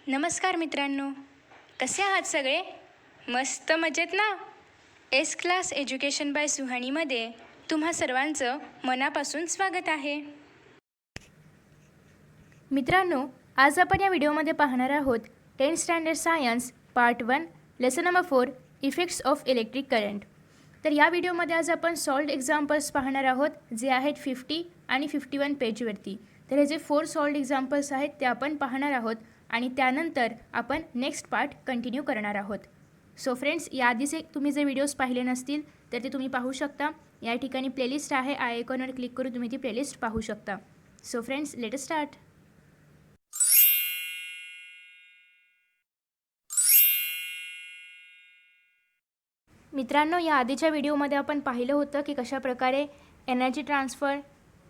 नमस्कार मित्रांनो, कसे आहात सगळे? मस्त मजेत ना? एस क्लास एज्युकेशन बाय सुहानीमध्ये तुम्हा सर्वांचं मनापासून स्वागत आहे. मित्रांनो, आज आपण या व्हिडिओमध्ये पाहणार आहोत 10th standard science part 1 lesson number 4 effects of electric current. तर या व्हिडिओमध्ये आज आपण सॉल्व्ड एक्झाम्पल्स पाहणार आहोत जे आहेत 50 आणि 51 पेजवरती. तर हे जे 4 सॉल्व्ड एक्झाम्पल्स आहेत ते आपण पाहणार आहोत आणि त्यानंतर आपण नेक्स्ट पार्ट कंटिन्यू करणार आहोत. सो फ्रेंड्स, याआधीचे तुम्ही जे व्हिडिओज पाहिले नसतील तर ते तुम्ही पाहू शकता. या ठिकाणी प्लेलिस्ट आहे, आय आयकॉनवर क्लिक करून तुम्ही ती प्लेलिस्ट पाहू शकता. So friends, let us start. मित्रांनो, या आधीच्या व्हिडिओमध्ये आपण पाहिलं होतं की कशाप्रकारे एनर्जी ट्रान्सफर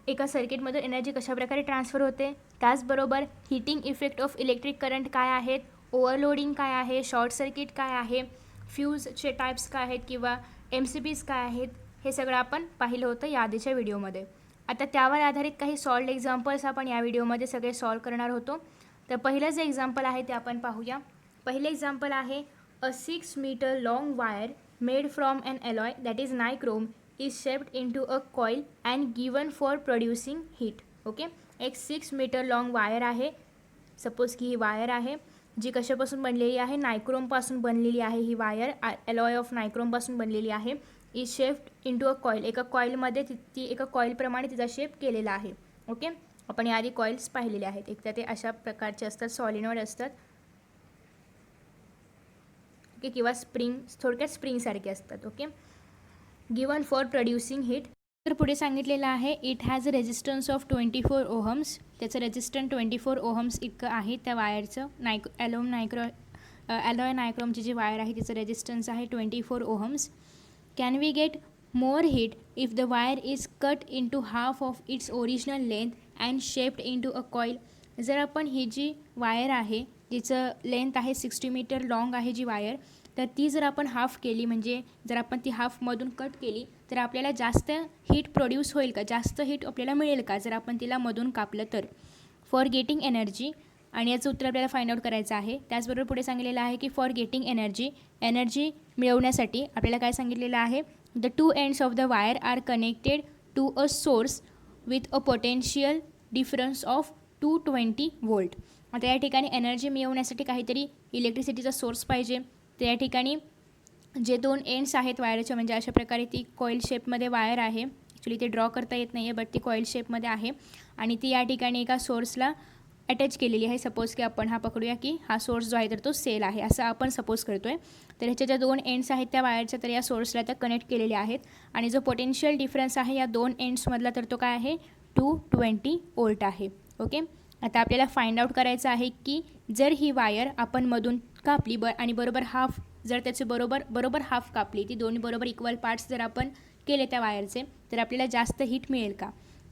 एका सर्किटमधून एनर्जी कशाप्रकारे ट्रान्सफर होते. त्याचबरोबर heating effect of electric current काय आहेत, ओव्हरलोडिंग काय आहे, शॉर्ट सर्किट काय आहे, फ्यूजचे टाईप्स काय आहेत किंवा MCBs काय आहेत, हे सगळं आपण पाहिलं होतं या आधीच्या व्हिडिओमध्ये. आता त्यावर आधारित काही सॉल्व्ड एक्झाम्पल्स आपण या व्हिडिओमध्ये सगळे सॉल्व करणार होतो. तर पहिलं जे एक्झाम्पल आहे ते आपण पाहूया. पहिलं एक्झाम्पल आहे अ 6 meter long wire made from an alloy that is nichrome is shaped into a coil and given for producing heat. Okay, एक 6 meter long वायर आहे. सपोज की ही वायर आहे जी कशापासून बनलेली आहे, नायक्रोमपासून बनलेली आहे. ही वायर अलॉय ऑफ नायक्रोमपासून बनलेली आहे. Is shaped into a coil, एका कॉईलमध्ये ती एका कॉईलप्रमाणे तिचा शेप केलेला आहे. ओके, आपण याआधी कॉईल्स पाहिलेले आहेत. एक तर ते अशा प्रकारचे असतात, सॉलिनॉइड असतात. ओके, किंवा स्प्रिंग, थोडक्यात स्प्रिंगसारखे असतात. Okay, given for producing heat. तर पुढे सांगितलेलं आहे it has a resistance of 24 ohms. त्याचं रेजिस्टन्स 24 ओहम्स इतकं आहे त्या वायरचं. अलॉय नायक्रोमची जी वायर आहे तिचं रेजिस्टन्स आहे 24 ohms. Can we get more heat if the wire is cut into half of its original length and shaped into a coil. जर आपण ही जी wire आहे जिचं लेंथ आहे 60 मीटर लॉंग आहे जी वायर, तर ती जर आपण हाफ केली, म्हणजे जर आपण ती हाफमधून कट केली तर आपल्याला जास्त हीट प्रोड्यूस होईल का, जास्त हीट आपल्याला मिळेल का जर आपण तिला मधून कापलं तर. फॉर गेटिंग एनर्जी, आणि याचं उत्तर आपल्याला फाइंड आउट करायचं आहे. त्याचबरोबर पुढे सांगितलेलं आहे की फॉर गेटिंग एनर्जी मिळवण्यासाठी आपल्याला काय सांगितलेलं आहे, the 2 ends of the wire are connected to a source with a potential difference of 220 volt. आता या ठिकाणी एनर्जी मिळवण्यासाठी काहीतरी इलेक्ट्रिसिटीचा सोर्स पाहिजे. तर या ठिकाणी जे 2 एंड्स आहेत वायरच्या, म्हणजे अशा प्रकारे ती कॉईल शेपमध्ये वायर आहे. ॲक्च्युली ते ड्रॉ करता येत नाही आहे, बट ती कॉईल शेपमध्ये आहे आणि ती या ठिकाणी एका सोर्सला अटॅच केलेली आहे. सपोज की आपण हा पकडूया की हा सोर्स जो आहे तर तो सेल आहे असं आपण सपोज करतो आहे. तर ह्याच्या ज्या 2 एंड्स आहेत त्या वायरच्या, तर या सोर्सला त्या कनेक्ट केलेल्या आहेत. आणि जो पोटेन्शियल डिफरन्स आहे या 2 एंड्समधला, तर तो काय आहे 220 वोल्ट आहे. ओके, आता आपल्याला फाइंड आउट करायचं आहे की जर ही वायर आपण मधून कापली आणि बरोबर हाफ, जर त्याचे बरोबर हाफ कापली, ती दोन्ही बरोबर इक्वल पार्ट्स जर आपण केले त्या वायरचे, तर आपल्याला जास्त हीट मिळेल का.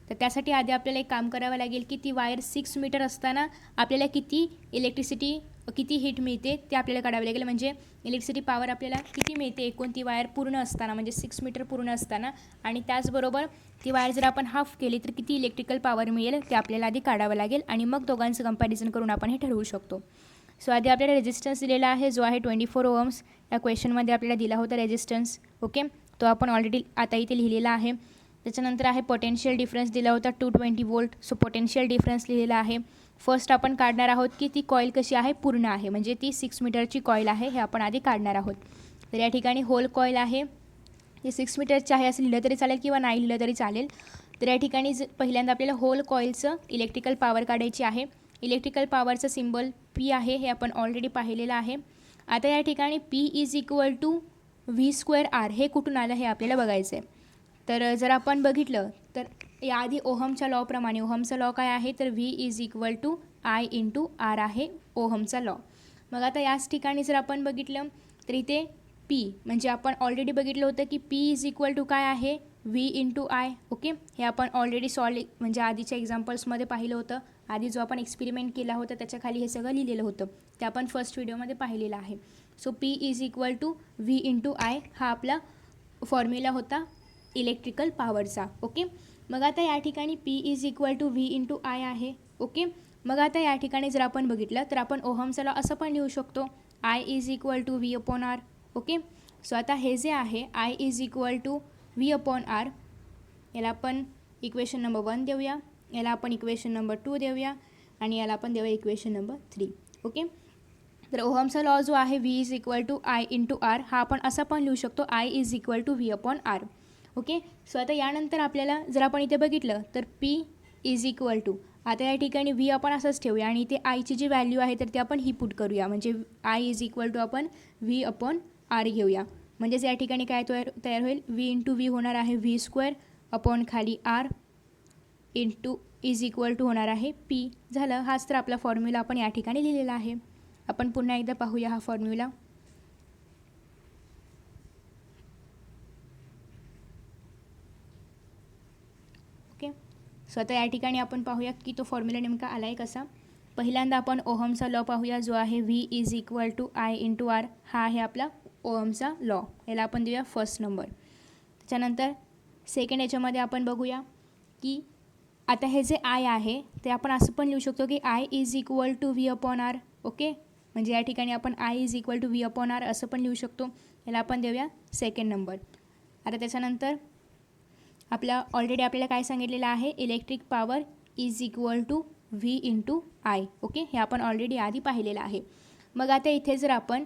तर त्यासाठी आधी आपल्याला एक काम करावं लागेल की ती वायर 6 मीटर असताना आपल्याला किती हीट मिळते ते आपल्याला काढावं लागेल. म्हणजे इलेक्ट्रिसिटी पॉवर आपल्याला किती मिळते एकूण ती वायर पूर्ण असताना, म्हणजे 6 मीटर पूर्ण असताना, आणि त्याचबरोबर ती वायर जर आपण हाफ केली तर किती इलेक्ट्रिकल पॉवर मिळेल ते आपल्याला आधी काढावं लागेल आणि मग दोघांचं कंपॅरिझन करून आपण हे ठरवू शकतो. सो आधी आपल्याला रेजिस्टन्स दिलेला आहे जो आहे 24 ओहम्स. या क्वेश्चनमध्ये आपल्याला दिला होता रेजिस्टन्स. ओके, तो आपण ऑलरेडी आता इथे लिहिलेला आहे. त्याच्यानंतर आहे पोटेन्शियल डिफरन्स दिला होता 220 वोल्ट. सो पोटेन्शियल डिफरन्स लिहिलेला आहे. फर्स्ट आपण काढणार आहोत की ती कॉईल कशी आहे, पूर्ण आहे, म्हणजे ती 6 मीटरची कॉईल आहे, हे आपण आधी काढणार आहोत. तर या ठिकाणी होल कॉईल आहे, ती 6 मीटरची आहे असं लिहिलं तरी चालेल किंवा नाही लिहिलं तरी चालेल. तर या ठिकाणी पहिल्यांदा आपल्याला होल कॉईलचं इलेक्ट्रिकल पॉवर काढायची आहे. इलेक्ट्रिकल पॉवरचं सिम्बल P आहे, हे आपण ऑलरेडी पाहिलेलं आहे. आता या ठिकाणी P is equal to V²R हे कुठून आलं हे आपल्याला बघायचं आहे. तर जर आपण बघितलं तर याआधी ओहमच्या लॉप्रमाणे, ओहमचा लॉ काय आहे तर V is equal to I into R आहे ओहमचा लॉ. मग आता याच ठिकाणी जर आपण बघितलं तर इथे P, म्हणजे आपण ऑलरेडी बघितलं होतं की P इज इक्वल टू काय आहे V इंटू I. ओके, हे आपण ऑलरेडी म्हणजे आधीच्या एक्झाम्पल्समध्ये पाहिलं होतं. आधी जो आपण एक्सपेरिमेंट केला होता त्याच्या खाली हे सगळं लिहिलेलं होतं, ते आपण फर्स्ट व्हिडिओमध्ये पाहिलेलं आहे. So P is equal to V into I हा आपला फॉर्म्युला होता इलेक्ट्रिकल पॉवरचा. ओके, मग आता या ठिकाणी P is equal to V into I आहे. ओके, मग आता या ठिकाणी जर आपण बघितलं तर आपण ओहमचा लॉ असं पण लिहू शकतो, I is equal to V upon R. Okay, so आता हे जे आहे I is equal to V upon R, याला आपण इक्वेशन नंबर 1 देऊया, याला आपण इक्वेशन नंबर 2 देऊया आणि याला आपण देऊया इक्वेशन नंबर 3. ओके, तर ओहमचा लॉ जो आहे V is equal to I into R, हा आपण असा पण लिहू शकतो I is equal to V upon R. Okay, so आता यानंतर आपल्याला जर आपण इथे बघितलं तर P इज इक्वल टू, आता या ठिकाणी V आपण असंच ठेवूया आणि इथे आयची जी व्हॅल्यू आहे तर ती आपण ही पुट करूया, म्हणजे I इज इक्वल टू आपण V अपॉन आर घेऊया. म्हणजेच या ठिकाणी काय तयार होईल, V इंटू V होणार आहे V स्क्वेअर अपॉन खाली R into is equal to होणार आहे P. झालं, हाच तर आपला फॉर्म्युला आपण या ठिकाणी लिहिलेला आहे. आपण पुन्हा एकदा पाहूया हा फॉर्म्युला. ओके, सो आता या ठिकाणी आपण पाहूया की तो फॉर्म्युला नेमका आला आहे कसा. पहिल्यांदा आपण ओहमचा लॉ पाहूया जो आहे V is equal to I into R, हा आहे आपला ओहमचा लॉ, याला आपण देऊया फर्स्ट नंबर. त्याच्यानंतर सेकंड याच्यामध्ये आपण बघूया की आता हे जे I आहे ते आपण असं पण लिहू शकतो की I is equal to V upon R. Okay, म्हणजे या ठिकाणी आपण I is equal to V upon R असं पण लिहू शकतो, याला आपण देऊया सेकंड नंबर. आता त्याच्यानंतर ऑलरेडी आपल्याला काय सांगितलेलं आहे, electric power is equal to V into I. Okay, हे आपण ऑलरेडी आधी पाहिलेलं आहे. मग आता इथे जर आपण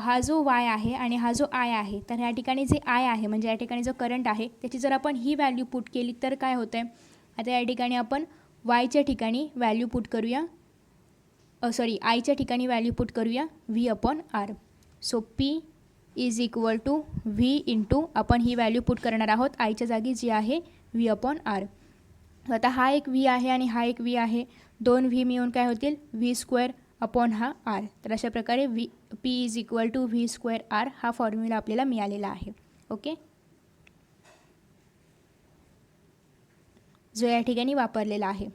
हा जो Y आहे आणि हा जो I आहे, तर या ठिकाणी जे I आहे म्हणजे या ठिकाणी जो करंट आहे त्याची जर आपण ही व्हॅल्यू पुट केली तर काय होतं आहे. आता या ठिकाणी आपण Yच्या ठिकाणी व्हॅल्यू पुट करूया, आयच्या ठिकाणी व्हॅल्यू पुट करूया V upon R. So P is equal to V into आपण ही व्हॅल्यू पुट करणार आहोत आयच्या जागी जी आहे V अपॉन आर. आता हा एक V आहे आणि हा एक V आहे, दोन V मिळून काय होतील V स्क्वेअर अपॉन हा आर. तर अशा प्रकारे P is equal to V square R हा फॉर्म्युला आपल्याला मिळालेला आहे. ओके, जो या ठिकाणी वापरलेला आहे.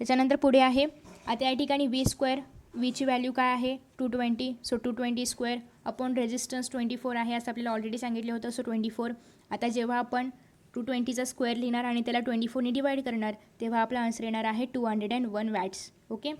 त्याच्यानंतर पुढे आहे आता या ठिकाणी V स्क्वेअर, Vची व्हॅल्यू काय आहे 220, सो 220 स्क्वेअर अपॉन रेजिस्टन्स 24 आहे असं आपल्याला ऑलरेडी सांगितलं होतं, सो 24. आता जेव्हा आपण 220चा स्क्वेअर लिहिणार आणि त्याला 24ने डिवाईड करणार तेव्हा आपला आन्सर येणार आहे 201 वॅट्स. ओके,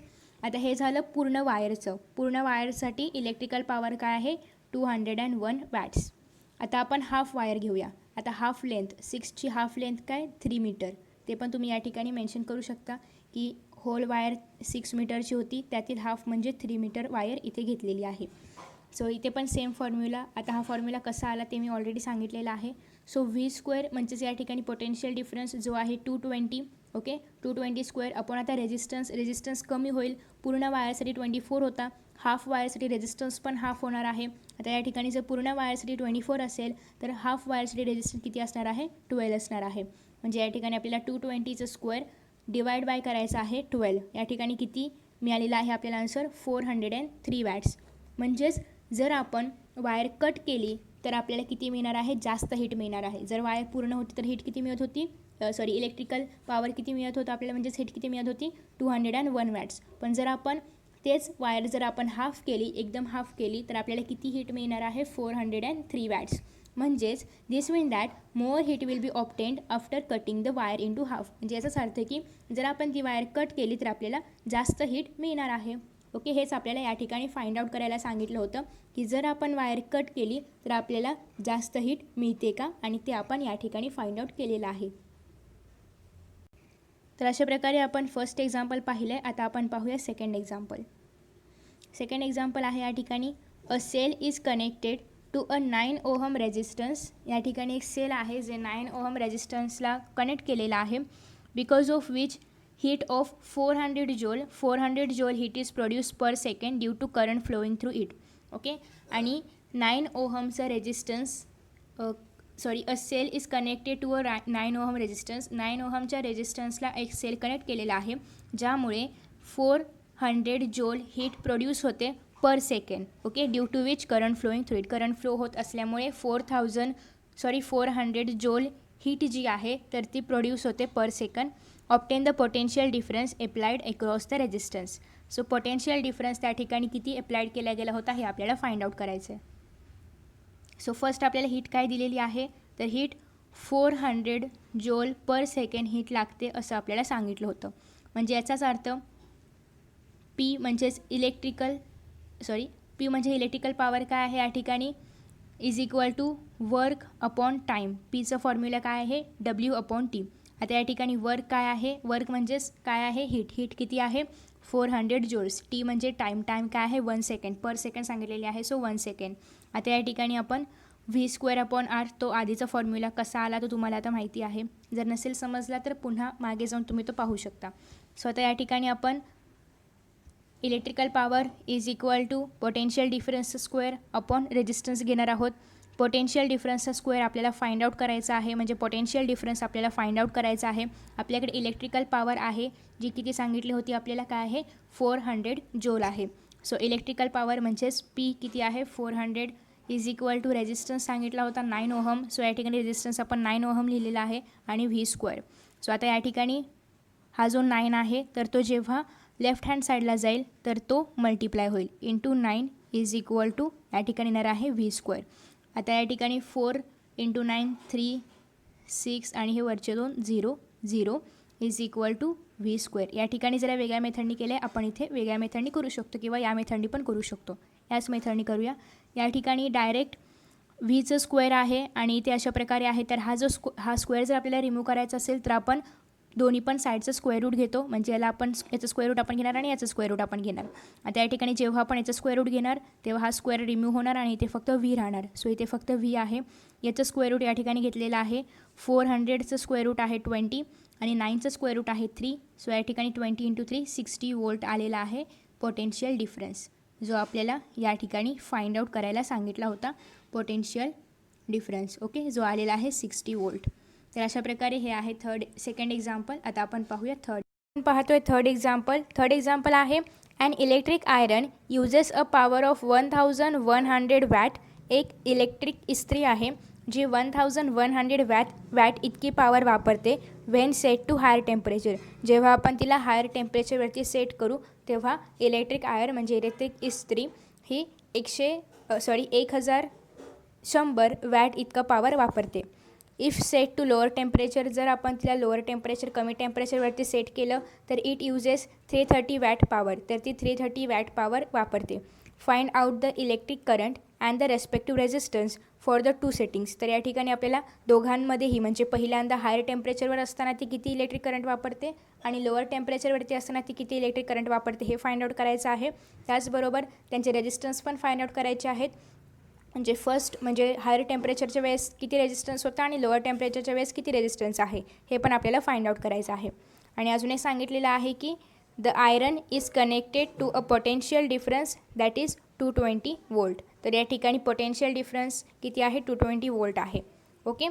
आता हे झालं पूर्ण वायरचं. पूर्ण वायरसाठी इलेक्ट्रिकल पॉवर काय आहे 201 वॅट्स. आता आपण हाफ वायर घेऊया. आता हाफ लेंथ 6ची हाफ लेंथ काय 3 मीटर, ते पण तुम्ही या ठिकाणी मेन्शन करू शकता की होल वायर 6 मीटरची होती, त्यातील हाफ म्हणजे 3 मीटर वायर इथे घेतलेली आहे. सो इथे पण सेम फॉर्म्युला. आता हा फॉर्म्युला कसा आला ते मी ऑलरेडी सांगितलेलं आहे. सो V स्क्वेअर म्हणजेच या ठिकाणी पोटेन्शियल डिफरन्स जो आहे 220. ओके, 220 स्क्वेअर अपॉन आता रेजिस्टन्स कमी होईल, पूर्ण वायरसाठी 24 होता, हाफ वायरसाठी रेजिस्टन्स पण हाफ होणार आहे. आता या ठिकाणी जर पूर्ण वायरसाठी 24 असेल तर हाफ वायरसाठी रेजिस्टन्स किती असणार आहे 12 असणार आहे. म्हणजे या ठिकाणी आपल्याला 220चं स्क्वेअर डिवाइड बाय करायचं आहे 12. या ठिकाणी किती मिळालेला आहे आपल्याला आन्सर 403 वॅट्स. म्हणजेच जर आपण वायर कट केली तर आपल्याला किती मिळणार आहे, जास्त हीट मिळणार आहे. जर वायर पूर्ण होती तर हीट किती मिळत होती, इलेक्ट्रिकल पॉवर किती मिळत होतं आपल्याला, म्हणजेच हीट किती मिळत होती 201 वॅट्स. पण जर आपण तेच वायर जर आपण हाफ केली, एकदम हाफ केली तर आपल्याला किती हीट मिळणार आहे 403 वॅट्स. म्हणजेच this mean that more heat will be obtained after cutting the wire into half. म्हणजे याचाच अर्थ की जर आपण ती वायर कट केली तर आपल्याला जास्त हीट मिळणार आहे. ओके, हेच आपल्याला या ठिकाणी फाइंड आउट करायला सांगितलं होतं की जर आपण वायर कट केली तर आपल्याला जास्त हीट मिळते का, आणि ते आपण या ठिकाणी फाइंड आउट केलेलं आहे. तर अशा प्रकारे आपण फर्स्ट एक्झाम्पल पाहिलं आहे. आता आपण पाहूया सेकंड एक्झाम्पल. सेकंड एक्झाम्पल आहे या ठिकाणी a cell is connected to a 9 ohm resistance. या ठिकाणी एक सेल आहे जे 9 ओहम रेजिस्टन्सला कनेक्ट केलेला आहे, because of which heat of 400 joule heat is produce per second due to current flowing through it. Okay, आणि 9 ओहमचा resistance a cell is connected to a 9 ohm resistance. 9 ओहमच्या रेजिस्टन्सला एक सेल कनेक्ट केलेला आहे ज्यामुळे 400 joule heat produce होते per second. Okay, due to which current flowing through it. Current flow होत असल्यामुळे 400 joule हीट जी आहे तर ती प्रोड्यूस होते per second. Obtain the potential difference applied across the resistance. So potential difference त्या ठिकाणी किती अप्लाइड केला गेला होता हे आपल्याला फाइंड आउट करायचं आहे. सो फर्स्ट आपल्याला हीट काय दिलेली आहे, तर हीट 400 joule पर सेकंड हीट लागते असं आपल्याला सांगितलं होतं. म्हणजे याचाच अर्थ पी म्हणजेच पी म्हणजे इलेक्ट्रिकल पॉवर काय आहे या ठिकाणी is equal to work upon time. पीचं फॉर्म्युला काय आहे डब्ल्यू अपॉन टी. आता या ठिकाणी वर्क काय आहे, वर्क म्हणजेच काय आहे हीट किती आहे 400 joules. टी म्हणजे टाईम काय आहे 1 सेकंड, पर सेकंड सांगितलेले आहे, सो 1 सेकंड. आता या ठिकाणी आपण व्ही स्क्वेअर अपॉन आर, तो आधीचा फॉर्म्युला कसा आला तो तुम्हाला आता माहिती आहे. जर नसेल समजला तर पुन्हा मागे जाऊन तुम्ही तो पाहू शकता. सो आता या ठिकाणी आपण electrical power is equal to potential difference square upon resistance घेणार आहोत. पोटेन्शियल डिफरन्सचा स्क्वेअर आपल्याला फाइंड आउट करायचा आहे, म्हणजे पोटेन्शियल डिफरन्स आपल्याला फाइंड आउट करायचा आहे. आपल्याकडे इलेक्ट्रिकल पॉवर आहे जी किती सांगितली होती आपल्याला काय आहे 400 joule आहे. सो इलेक्ट्रिकल पॉवर म्हणजेच पी किती आहे 400 इज इक्वल टू रेजिस्टन्स सांगितला होता 9 ओहम. सो या ठिकाणी रेजिस्टन्स आपण 9 ओहम लिहिलेला आहे आणि व्ही स्क्वेअर. सो आता या ठिकाणी हा जो 9 आहे तर तो जेव्हा लेफ्ट हँड साईडला जाईल तर तो मल्टिप्लाय होईल इंटू 9 इज इक्वल टू या ठिकाणी येणार आहे व्ही स्क्वेअर. आता या ठिकाणी 4 इंटू 9 3 6 आणि हे वरचे 2 0 0 is equal to V square. या ठिकाणी जरा वेगळ्या मेथडनी केले, आपण इथे वेगळ्या मेथडनी करू शकतो किंवा या मेथडनी पण करू शकतो. याच मेथडनी करूया. या ठिकाणी डायरेक्ट व्हीचं स्क्वेअर आहे आणि इथे अशा प्रकारे आहे, तर हा स्क्वेअर जर आपल्याला रिमूव्ह करायचा असेल तर आपण दोन्ही पण साईडचं स्क्वेअर रूट घेतो, म्हणजे याला आपण याचं स्क्वेअर रूट आपण घेणार आणि याचं स्क्वेअर रूट आपण घेणार. आता या ठिकाणी जेव्हा आपण याचं स्क्वेअर रूट घेणार तेव्हा हा स्क्वेअर रिमूव्ह होणार आणि इथे फक्त व्ही राहणार. सो इथे फक्त व्ही आहे. याचं स्क्वेअर रूट या ठिकाणी घेतलेलं आहे 400चं स्क्वेअर रूट आहे 20 आणि 9चं स्क्वेअर रूट आहे 3. सो या ठिकाणी 20 इंटू 3 60 वोल्ट आलेला आहे पोटेन्शियल डिफरन्स, जो आपल्याला या ठिकाणी फाइंड आउट करायला सांगितला होता पोटेन्शियल डिफरन्स. ओके, जो आलेला आहे 60 वोल्ट. तर अशा प्रकारे हे आहे सेकंड एक्झाम्पल. आता आपण पाहूया थर्ड एक्झाम्पल. थर्ड एक्झाम्पल आहे an electric iron uses a power of 1100 watt. एक इलेक्ट्रिक इस्त्री आहे जी 1100 वॅट इतकी पॉवर वापरते when set to higher temperature. जेव्हा आपण तिला हायर टेम्परेचरवरती सेट करू तेव्हा इलेक्ट्रिक आयरन म्हणजे इलेक्ट्रिक इस्त्री ही 1100 वॅट इतका पॉवर वापरते. If set to lower temperature, जर आपण तिला लोअर टेम्परेचर कमी टेम्परेचरवरती सेट केलं तर इट युजेस 330 वॅट पॉवर, तर ती 330 वॅट पॉवर वापरते. Find out the electric current and the respective resistance for the two settings. तर या ठिकाणी आपल्याला दोघांमध्येही, म्हणजे पहिल्यांदा हायर टेम्परेचरवर असताना ती किती इलेक्ट्रिक करंट वापरते आणि लोअर टेम्परेचरवरती असताना ती किती इलेक्ट्रिक करंट वापरते हे फाइंड आउट करायचं आहे. त्याचबरोबर त्यांचे रेजिस्टन्स पण फाइंड आउट करायचे आहेत. म्हणजे फर्स्ट म्हणजे हायर टेम्परेचरच्या वेळेस किती रेजिस्टन्स होता आणि लोअर टेम्परेचरच्या वेळेस किती रेजिस्टन्स आहे हे पण आपल्याला फाइंड आउट करायचं आहे. आणि अजून एक सांगितलेलं आहे की the iron is connected to a potential difference that is 220 volt. तर या ठिकाणी पोटेन्शियल डिफरन्स किती आहे 220 वोल्ट आहे. ओके,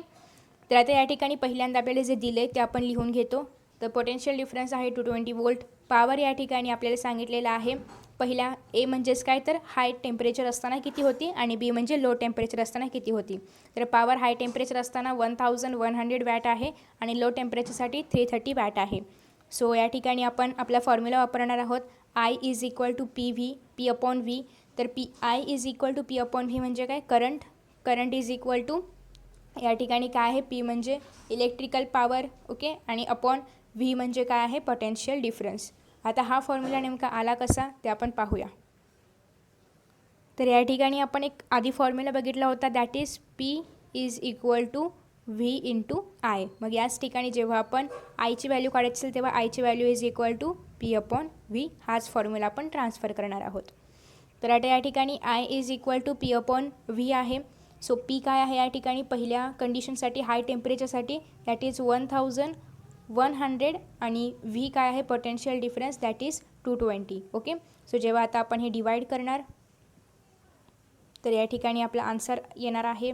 तर आता या ठिकाणी पहिल्यांदा आपल्याला जे दिले ते आपण लिहून घेतो. तर पोटेन्शियल डिफरन्स आहे 220 वोल्ट. पॉवर या ठिकाणी आपल्याला सांगितलेलं आहे. पहिला ए म्हणजेच काय तर हाय टेम्परेचर असताना किती होती आणि बी म्हणजे लो टेम्परेचर असताना किती होती. तर पॉवर हाय टेम्परेचर असताना 1100 वॅट आहे आणि लो टेम्परेचरसाठी 330 वॅट आहे. सो या ठिकाणी आपण आपला फॉर्म्युला वापरणार आहोत I is equal to P upon V. तर I is equal to P upon V म्हणजे काय करंट इज इक्वल टू या ठिकाणी काय आहे पी म्हणजे इलेक्ट्रिकल पॉवर. ओके, आणि अपॉन व्ही म्हणजे काय आहे पोटेन्शियल डिफरन्स. आता हा फॉर्म्युला नेमका आला कसा ते आपण पाहूया. तर या ठिकाणी आपण एक आधी फॉर्म्युला बघितला होता that is P is equal to V into I. मग याच ठिकाणी जेव्हा आपण आयची व्हॅल्यू काढायची असेल तेव्हा आयची value is equal to P upon V, हाच फॉर्म्युला आपण ट्रान्सफर करणार आहोत. तर आता या ठिकाणी I is equal to P upon V आहे. सो पी काय आहे या ठिकाणी पहिल्या कंडिशनसाठी हाय टेम्परेचरसाठी दॅट इज 1100 आणि व्ही काय आहे potential difference that is 220. Okay, so जेव्हा आता आपण हे डिवाइड करणार तर या ठिकाणी आपला आन्सर येणार आहे,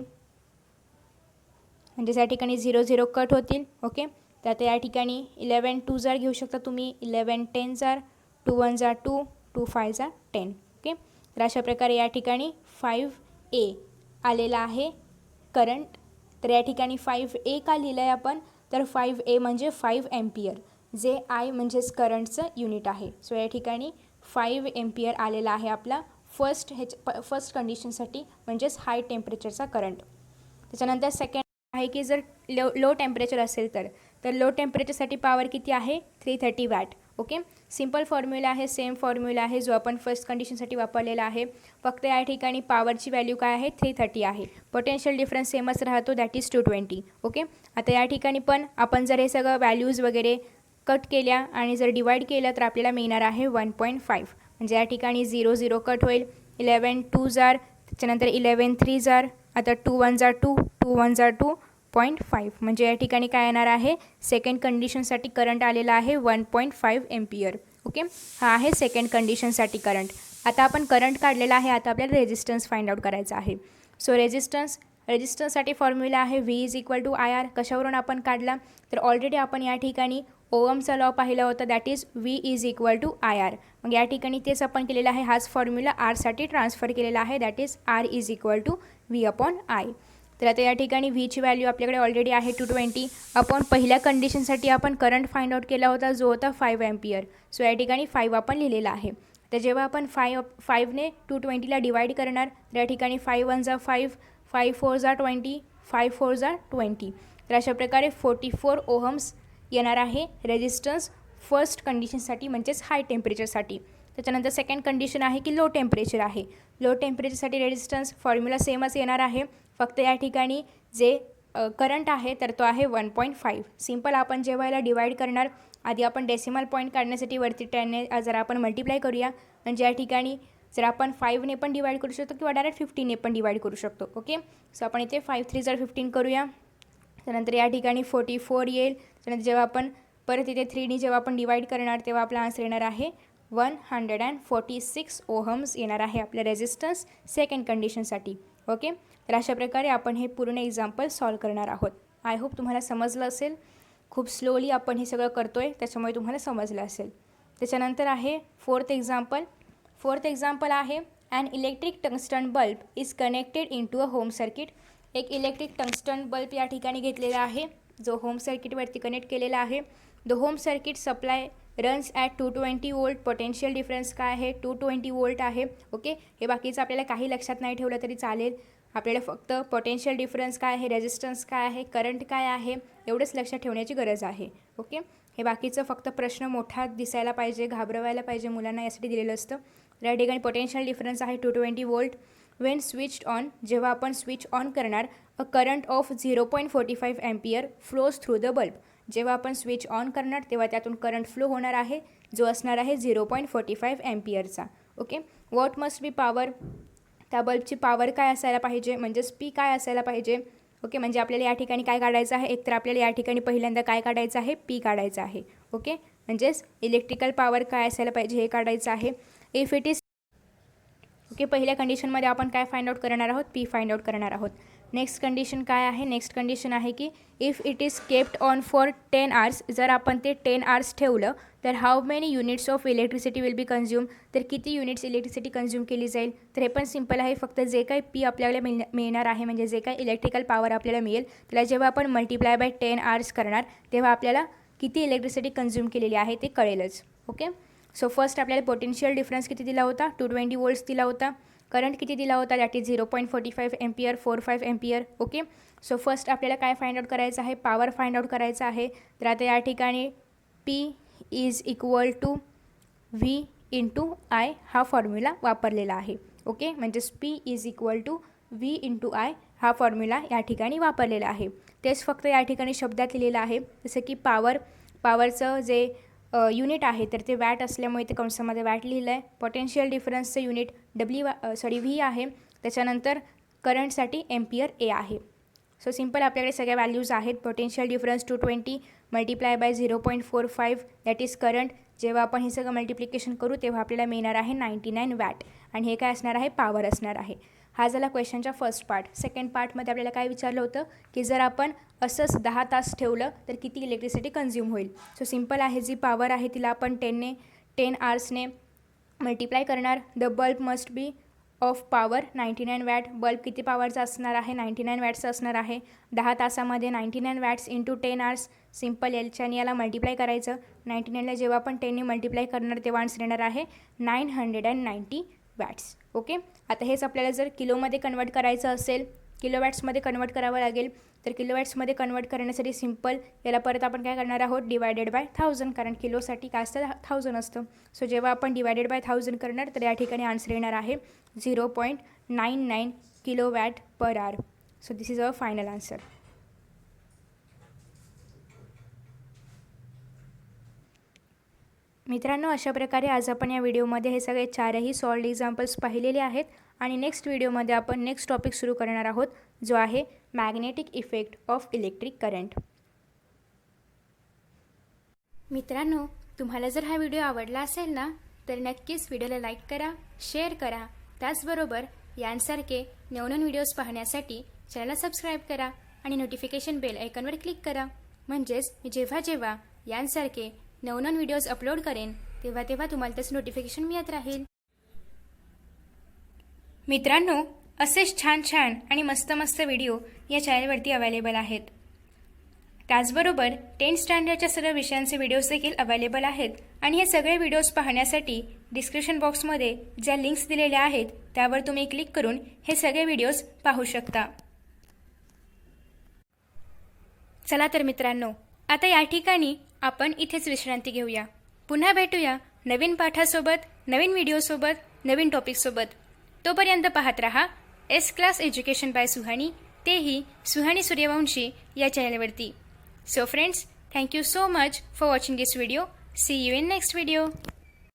म्हणजे या ठिकाणी 0 0 कट होतील. ओके, तर आता या ठिकाणी 11 2 जार घेऊ शकता तुम्ही, 11 10 जार, 2 1 जार 2, 2 5 जार 10. ओके, तर अशा प्रकारे या ठिकाणी 5A आलेला आहे करंट. तर या ठिकाणी 5A का लिहिलं आहे आपण, तर 5A म्हणजे 5 एम्पियर, जे आय म्हणजेच करंटचं युनिट आहे. सो या ठिकाणी 5 एम्पियर आलेला आहे आपला फर्स्ट कंडिशनसाठी म्हणजेच हाय टेम्परेचरचा करंट. त्याच्यानंतर सेकंड आहे की जर लो टेम्परेचर असेल तर लो टेम्परेचरसाठी पॉवर किती आहे 330 वॅट. ओके, सिम्पल फॉर्म्युला आहे, सेम फॉर्म्युला आहे जो आपण फर्स्ट कंडिशनसाठी वापरलेला आहे. फक्त या ठिकाणी पॉवरची व्हॅल्यू काय आहे 330 आहे. पोटेन्शियल डिफरन्स सेमच राहतो, दॅट इज 220. ओके, आता या ठिकाणी पण आपण जर हे सगळं व्हॅल्यूज वगैरे कट केल्या आणि जर डिवाईड केलं तर आपल्याला मिळणार आहे 1.5. म्हणजे या ठिकाणी 0 0 कट होईल, 11 2 जार, त्याच्यानंतर 11 3 जार, आता 2 1 जार 2, 2 1 जार 2.5. म्हणजे या ठिकाणी काय येणार आहे, सेकंड कंडिशनसाठी करंट आलेला आहे 1.5 एम्पियर. ओके, हा आहे सेकंड कंडिशनसाठी करंट. आता आपण करंट काढलेला आहे, आता आपल्याला रेजिस्टन्स फाइंड आउट करायचा आहे. सो रेजिस्टन्ससाठी फॉर्म्युला आहे V=IR. कशावरून आपण काढला तर ऑलरेडी आपण या ठिकाणी ओहमचा लॉ पाहिला होता, दॅट इज V=IR. मग या ठिकाणी तेच आपण केलेलं आहे, हाच फॉर्म्युला आरसाठी ट्रान्सफर केलेला आहे, दॅट इज R=V/I. तर आता या ठिकाणी व्हीची व्हॅल्यू आपल्याकडे ऑलरेडी आहे 220. आपण पहिल्या कंडिशनसाठी आपण करंट फाइंड आउट केला होता जो होता 5 एम्पियर. सो या ठिकाणी 5 आपण लिहिलेला आहे. तर जेव्हा आपण 5ने 220ला डिवाईड करणार तर या ठिकाणी 5 1 जा 5, 5 4 जा 20, 5 4 जा 20. तर अशा प्रकारे 44 ओहम्स येणार आहे रेजिस्टन्स फर्स्ट कंडिशनसाठी, म्हणजेच हाय टेम्परेचरसाठी. त्याच्यानंतर सेकंड कंडिशन आहे की लो टेम्परेचर आहे. लो टेम्परेचरसाठी रेजिस्टन्स फॉर्म्युला सेमच येणार आहे, फक्त या ठिकाणी जे करंट आहे तर तो आहे 1.5. सिम्पल आपण जेव्हा याला डिवाईड करणार, आधी आपण डेसिमल पॉईंट काढण्यासाठी वरती 10ने जर आपण मल्टिप्लाय करूया, म्हणजे या ठिकाणी जर आपण 5ने पण डिवाईड करू शकतो किंवा डायरेक्ट 15ने पण डिवाईड करू शकतो. ओके, सो आपण इथे 5 3 जर 15 करूया, त्यानंतर या ठिकाणी 44 येईल. त्यानंतर जेव्हा आपण परत इथे 3ने जेव्हा आपण डिवाईड करणार तेव्हा आपला आन्सर येणार आहे 146 ओहम्स येणार आहे आपल्या रेजिस्टन्स सेकंड कंडिशनसाठी. ओके, तर अशा प्रकारे आपण हे पूर्ण एक्झाम्पल सॉल्व करणार आहोत. आय होप तुम्हाला समजलं असेल. खूप स्लोली आपण हे सगळं करतो आहे, त्याच्यामुळे तुम्हाला समजलं असेल. त्याच्यानंतर आहे फोर्थ एक्झाम्पल आहे an electric tungsten bulb is connected in to a home circuit. एक इलेक्ट्रिक टंगस्टन बल्ब या ठिकाणी घेतलेला आहे जो होम सर्किटवरती कनेक्ट केलेला आहे. The home circuit supply runs at 220 volt. Potential difference काय आहे 220 वोल्ट आहे. ओके, हे बाकीचं आपल्याला काही लक्षात नाही ठेवलं तरी चालेल. आपल्याला फक्त पोटेन्शियल डिफरन्स काय आहे, रेजिस्टन्स काय आहे, करंट काय आहे एवढंच लक्षात ठेवण्याची गरज आहे. ओके, हे बाकीचं फक्त प्रश्न मोठा दिसायला पाहिजे, घाबरवायला पाहिजे मुलांना, यासाठी दिलेलं असतं. या ठिकाणी पोटेन्शियल डिफरन्स आहे 220 वोल्ट. वेन स्विच्ड ऑन, जेव्हा आपण स्विच ऑन करणार, a current of 0.45 ampere flows through the bulb. जेव्हा आपण स्विच ऑन करणार तेव्हा त्यातून करंट फ्लो होणार आहे जो असणार आहे 0.45 एम्पियरचा. Okay, what must be power, त्या बल्बची पॉवर काय असायला पाहिजे, म्हणजेच पी काय असायला पाहिजे. ओके, म्हणजे आपल्याला या ठिकाणी काय काढायचं आहे, एकतर आपल्याला या ठिकाणी पहिल्यांदा काय काढायचं आहे, पी काढायचं आहे. ओके, म्हणजेच इलेक्ट्रिकल पॉवर काय असायला पाहिजे हे काढायचं आहे. इफ इट इज ओके, पहिल्या कंडिशनमध्ये आपण काय फाइंड आउट करणार आहोत, पी फाइंड आउट करणार आहोत. नेक्स्ट कंडिशन काय आहे, नेक्स्ट कंडिशन आहे की if it is kept on for 10 hours. जर आपण ते 10 आवर्स ठेवलं तर how many units of electricity will be consume. तर किती युनिट्स इलेक्ट्रिसिटी कन्झ्यूम केली जाईल. तर हे पण सिम्पल आहे, फक्त जे काही पी आपल्याला मिळणार आहे, म्हणजे जे काही इलेक्ट्रिकल पॉवर आपल्याला मिळेल त्याला जेव्हा आपण मल्टिप्लाय बाय 10 आवर्स करणार तेव्हा आपल्याला किती इलेक्ट्रिसिटी कन्झ्यूम केलेली आहे ते कळेलच. ओके, सो फर्स्ट आपल्याला पोटेन्शियल डिफरन्स किती दिला होता, 220 वोल्ट्स दिला होता. करंट किती दिला होता, that is 0.45 ampere, 45 ampere. Okay, so first आपल्याला काय फाइंड आउट करायचं आहे, पॉवर फाइंड आउट करायचं आहे. तर आता या ठिकाणी P is equal to V into I हा फॉर्म्युला वापरलेला आहे. ओके, म्हणजेच P is equal to V into I हा फॉर्म्युला या ठिकाणी वापरलेला आहे. तेच फक्त या ठिकाणी शब्दात लिहिलेलं आहे. जसं की पॉवरचं जे युनिट आहे तर ते वॅट असल्यामुळे ते कंसामध्ये वॅट लिहिलं आहे. पोटेन्शियल डिफरन्सचं युनिट व्ही आहे. त्याच्यानंतर करंटसाठी एम्पियर ए आहे. सो सिम्पल आपल्याकडे सगळ्या व्हॅल्यूज आहेत. Potential difference 220 multiply by 0.45 that is current. जेव्हा आपण हे सगळं मल्टिप्लिकेशन करू तेव्हा आपल्याला मिळणार आहे 99 वॅट आणि हे काय असणार आहे, पॉवर असणार आहे. हा झाला क्वेश्चनचा फर्स्ट पार्ट. सेकंड पार्टमध्ये आपल्याला काय विचारलं होतं की जर आपण असंच 10 तास ठेवलं तर किती इलेक्ट्रिसिटी कन्झ्यूम होईल. सो सिम्पल आहे, जी पॉवर आहे तिला आपण 10 आवर्सने मल्टिप्लाय करणार. The bulb must be of power 99 watt. Bulb किती पॉवरचा असणार आहे, 99 वॅट्सचा असणार आहे. 10 तासामध्ये 99 वॅट्स इंटू 10 आवर्स. सिम्पल याच्याने याला मल्टिप्लाय करायचं. 99ला जेव्हा आपण 10ने मल्टिप्लाय करणार तेव्हा आन्सर येणार आहे 990 वॅट्स. ओके, आता हेच आपल्याला जर किलोमध्ये कन्वर्ट करायचं असेल किलोवॅट्समध्ये कन्वर्ट करावं लागेल. तर किलोवॅट्समध्ये कन्वर्ट करण्यासाठी सिम्पल याला परत आपण काय करणार आहोत, डिवायडेड बाय 1000, कारण किलोसाठी काय असतं 1000 असतं. सो जेव्हा आपण डिवायडेड बाय 1000 करणार तर या ठिकाणी आन्सर येणार आहे 0.99 kilowatt per hour. So this is our final answer. मित्रांनो, अशा प्रकारे आज आपण या व्हिडिओमध्ये हे सगळे 4ही सॉल्व्ड एक्झाम्पल्स पाहिलेले आहेत आणि नेक्स्ट व्हिडिओमध्ये आपण नेक्स्ट टॉपिक सुरू करणार आहोत, जो आहे magnetic effect of electric current. मित्रांनो, तुम्हाला जर हा व्हिडिओ आवडला असेल ना तर नक्कीच व्हिडिओला लाईक करा, शेअर करा. त्याचबरोबर यांसारखे नवनवीन व्हिडिओज पाहण्यासाठी चॅनलला सबस्क्राईब करा आणि नोटिफिकेशन बेल आयकॉनवर क्लिक करा. म्हणजेच मी जेव्हा जेव्हा यांसारखे नवनवीन व्हिडिओज अपलोड करेन तेव्हा तेव्हा तुम्हाला त्याचं नोटिफिकेशन मिळत राहील. मित्रांनो, असेच छान छान आणि मस्त मस्त व्हिडिओ या चॅनलवरती अवेलेबल आहेत. त्याचबरोबर 10th स्टँडर्डच्या सर्व विषयांचे व्हिडिओज देखील अवेलेबल आहेत आणि हे सगळे व्हिडिओज पाहण्यासाठी डिस्क्रिप्शन बॉक्समध्ये ज्या लिंक्स दिलेल्या आहेत त्यावर तुम्ही क्लिक करून हे सगळे व्हिडिओज पाहू शकता. चला तर मित्रांनो, आता या ठिकाणी आपण इथेच विश्रांती घेऊया. पुन्हा भेटूया नवीन पाठासोबत, नवीन व्हिडिओसोबत, नवीन टॉपिकसोबत. तोपर्यंत पाहत रहा S class education by Suhani, तेही सुहानी सूर्यवंशी या चॅनलवरती. So friends, thank you so much for watching this video. See you in next video.